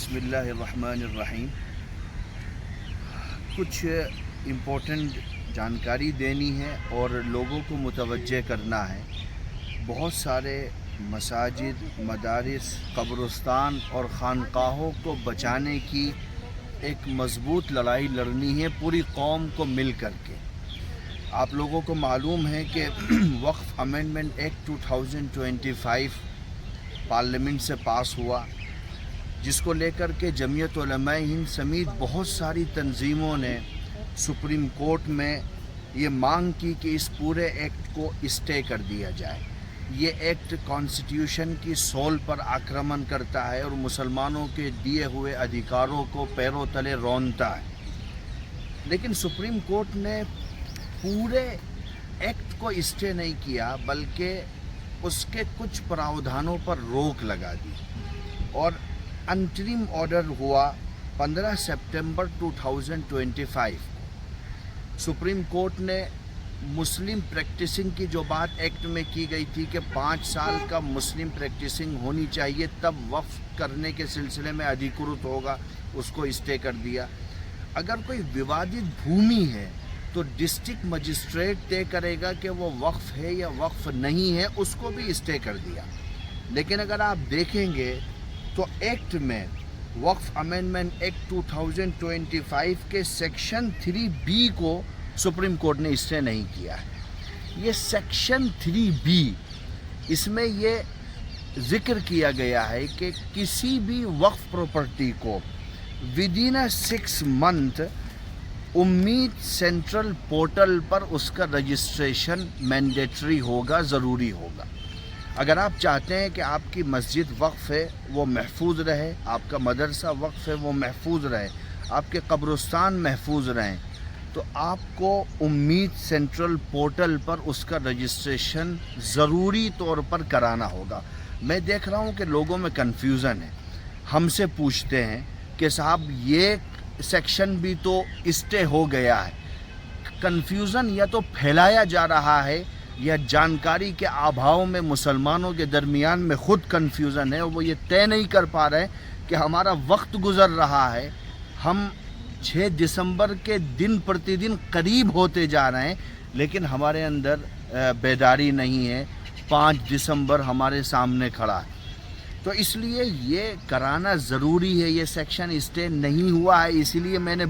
بسم اللہ الرحمن الرحیم. کچھ امپورٹنٹ جانکاری دینی ہے اور لوگوں کو متوجہ کرنا ہے. بہت سارے مساجد، مدارس، قبرستان اور خانقاہوں کو بچانے کی ایک مضبوط لڑائی لڑنی ہے پوری قوم کو مل کر کے. آپ لوگوں کو معلوم ہے کہ وقف امینڈمنٹ ایکٹ 2025 پارلیمنٹ سے پاس ہوا، جس کو لے کر کے جمعیت علماء ہند سمیت بہت ساری تنظیموں نے سپریم کورٹ میں یہ مانگ کی کہ اس پورے ایکٹ کو اسٹے کر دیا جائے. یہ ایکٹ کانسٹیٹیوشن کی سول پر آکرمن کرتا ہے اور مسلمانوں کے دیے ہوئے ادھیکاروں کو پیروں تلے رونتا ہے. لیکن سپریم کورٹ نے پورے ایکٹ کو اسٹے نہیں کیا، بلکہ اس کے کچھ پراودھانوں پر روک لگا دی اور انٹرم آرڈر ہوا 15 سپٹمبر 2025 کو. سپریم کورٹ نے مسلم پریکٹسنگ کی جو بات ایکٹ میں کی گئی تھی کہ 5 سال کا مسلم پریکٹسنگ ہونی چاہیے تب وقف کرنے کے سلسلے میں ادھیکرت ہوگا، اس کو اسٹے کر دیا. اگر کوئی ووادت بھومی ہے تو ڈسٹرکٹ مجسٹریٹ طے کرے گا کہ وہ وقف ہے یا وقف نہیں ہے، اس کو بھی اسٹے کر دیا. لیکن اگر آپ دیکھیں گے تو ایکٹ میں وقف امینڈمنٹ ایکٹ 2025 کے سیکشن 3B کو سپریم کورٹ نے اسٹے نہیں کیا ہے. یہ سیکشن 3B، اس میں یہ ذکر کیا گیا ہے کہ کسی بھی وقف پراپرٹی کو ودین 6 منتھ امید سینٹرل پورٹل پر اس کا رجسٹریشن مینڈیٹری ہوگا، ضروری ہوگا. اگر آپ چاہتے ہیں کہ آپ کی مسجد وقف ہے وہ محفوظ رہے، آپ کا مدرسہ وقف ہے وہ محفوظ رہے، آپ کے قبرستان محفوظ رہیں، تو آپ کو امید سینٹرل پورٹل پر اس کا رجسٹریشن ضروری طور پر کرانا ہوگا. میں دیکھ رہا ہوں کہ لوگوں میں کنفیوژن ہے. ہم سے پوچھتے ہیں کہ صاحب یہ سیکشن بھی تو اسٹے ہو گیا ہے. کنفیوژن یا تو پھیلایا جا رہا ہے یا جانکاری کے ابھاؤ میں مسلمانوں کے درمیان میں خود کنفیوژن ہے، اور وہ یہ طے نہیں کر پا رہے کہ ہمارا وقت گزر رہا ہے. ہم 6 دسمبر کے دن پرتی دن قریب ہوتے جا رہے ہیں، لیکن ہمارے اندر بیداری نہیں ہے. 5 دسمبر ہمارے سامنے کھڑا ہے. تو اس لیے یہ کرانا ضروری ہے. یہ سیکشن اسٹے نہیں ہوا ہے، اسی لیے میں نے